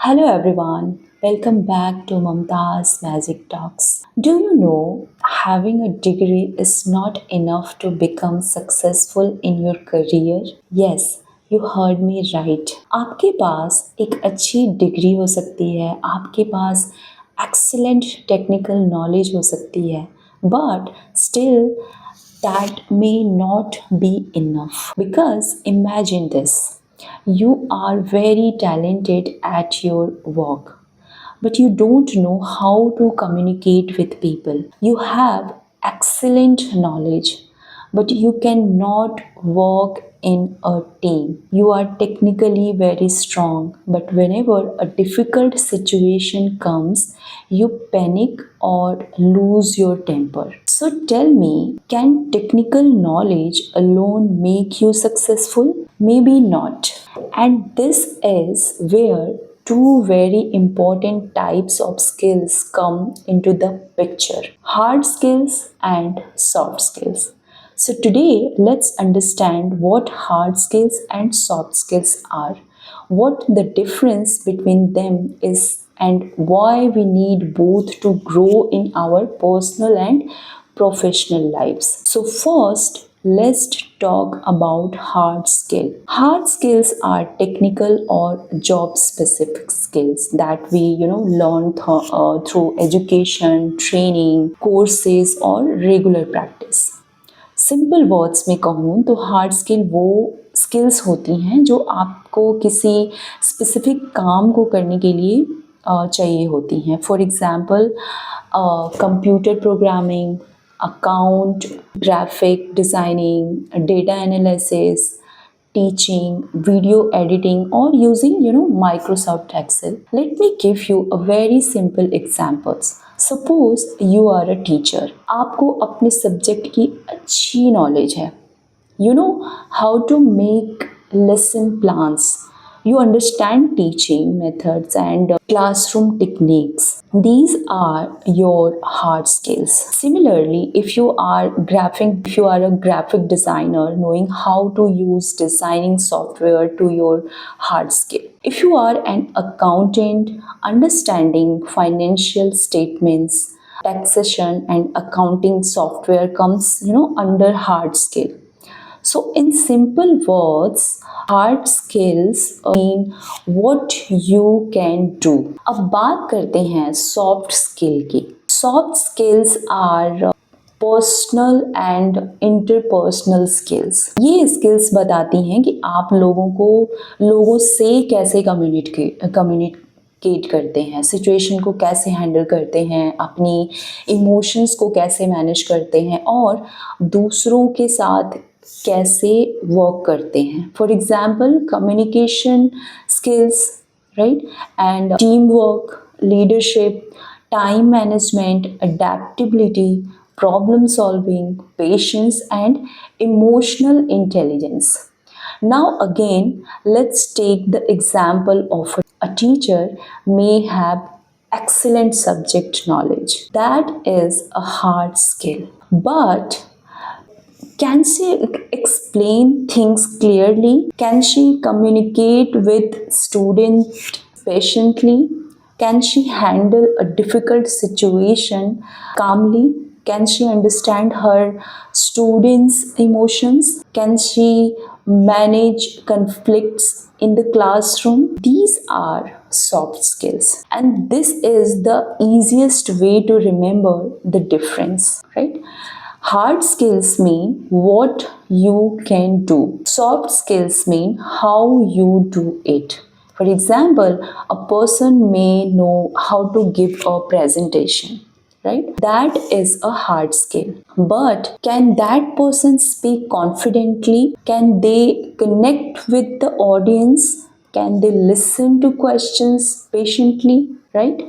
Hello everyone, welcome back to Mamta's Magic Talks. Do you know having a degree is not enough to become successful in your career? Yes, you heard me right. आपके पास एक अच्छी degree हो सकती है, आपके पास excellent technical knowledge हो सकती है, but still that may not be enough. Because imagine this, you are very talented at your work, but you don't know how to communicate with people. You have excellent knowledge, but you cannot work in a team. You are technically very strong, but whenever a difficult situation comes, you panic or lose your temper. So tell me, can technical knowledge alone make you successful? Maybe not. And this is where two very important types of skills come into the picture: hard skills and soft skills. So, today let's understand what hard skills and soft skills are, what the difference between them is, and why we need both to grow in our personal and professional lives. So, first, let's talk about hard skill. Hard skills are technical or job specific skills that we learn through education, training, courses or regular practice. Simple words में कहूँ तो hard skill वो skills होती हैं जो आपको किसी specific काम को करने के लिए चाहिए होती हैं. For example computer programming, account, graphic designing, data analysis, teaching, video editing, or using Microsoft Excel. Let me give you a very simple examples. Suppose you are a teacher. आपको अपने सब्जेक्ट की अच्छी नॉलेज है. You know how to make lesson plans. You understand teaching methods and classroom techniques. These are your hard skills. Similarly, if you are a graphic designer, knowing how to use designing software to your hard skill. If you are an accountant, understanding financial statements, taxation and accounting software comes under hard skill. So, in simple words, hard skills mean what you can do. अब बात करते हैं soft skill की. Soft skills are personal and interpersonal skills. ये skills बताती हैं कि आप लोगों से कैसे कम्युनिकेट करते हैं, सिचुएशन को कैसे हैंडल करते हैं, अपनी इमोशंस को कैसे मैनेज करते हैं और दूसरों के साथ कैसे वर्क करते हैं. For example communication skills, right, and team work, leadership, time management, adaptability, problem solving, patience and emotional intelligence. Now again, let's take the example of a teacher may have excellent subject knowledge. That is a hard skill. But can she explain things clearly? Can she communicate with students patiently? Can she handle a difficult situation calmly? Can she understand her students' emotions? Can she manage conflicts in the classroom? These are soft skills, and this is the easiest way to remember the difference, right? Hard skills mean what you can do. Soft skills mean how you do it. For example, a person may know how to give a presentation, right? That is a hard skill. But can that person speak confidently? Can they connect with the audience? Can they listen to questions patiently, right?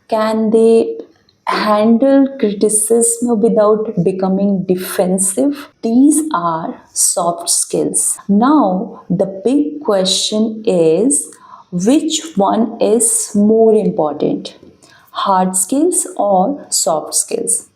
Can they handle criticism without becoming defensive? These are soft skills. Now, the big question is, which one is more important? Hard skills or soft skills?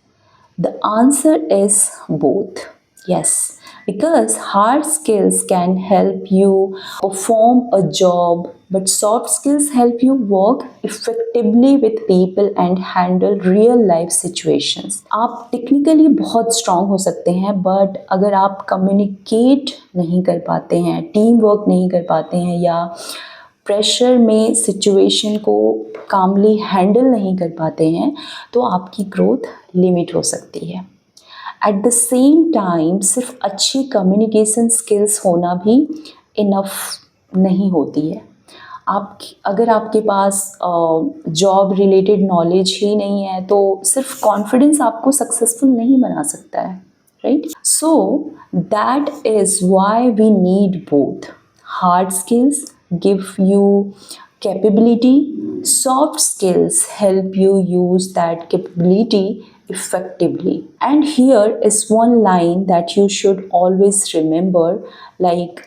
The answer is both. Yes, because hard skills can help you perform a job, but soft skills help you work effectively with people and handle real life situations. आप technically बहुत strong हो सकते हैं, but अगर आप communicate नहीं कर पाते हैं, टीम वर्क नहीं कर पाते हैं, या प्रेशर में सिचुएशन को कामली हैंडल नहीं कर पाते हैं, तो आपकी ग्रोथ लिमिट हो सकती है। एट द सेम टाइम सिर्फ अच्छी कम्युनिकेशन स्किल्स होना भी इनफ नहीं होती है। आप अगर आपके पास जॉब रिलेटेड नॉलेज ही नहीं है, तो सिर्फ कॉन्फिडेंस आपको सक्सेसफुल नहीं बना सकता है, right? So that is why we need both. Hard skills give you capability, soft skills help you use that capability effectively. And here is one line that you should always remember, like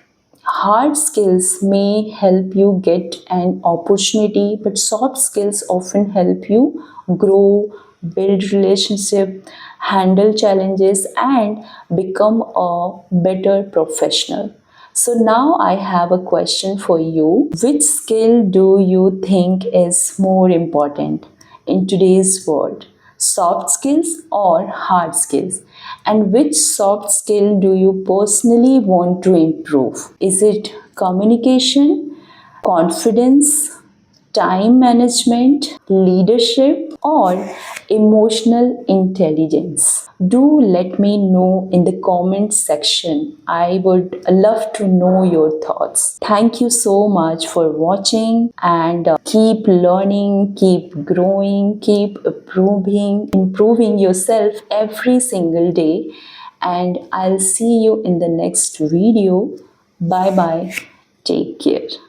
hard skills may help you get an opportunity, but soft skills often help you grow, build relationship, handle challenges, and become a better professional. So now I have a question for you. Which skill do you think is more important in today's world? Soft skills or hard skills? And which soft skill do you personally want to improve? Is it communication, confidence, time management, leadership, or emotional intelligence? Do let me know in the comment section. I would love to know your thoughts. Thank you so much for watching, and keep learning, keep growing, keep improving yourself every single day. And I'll see you in the next video. Bye bye. Take care.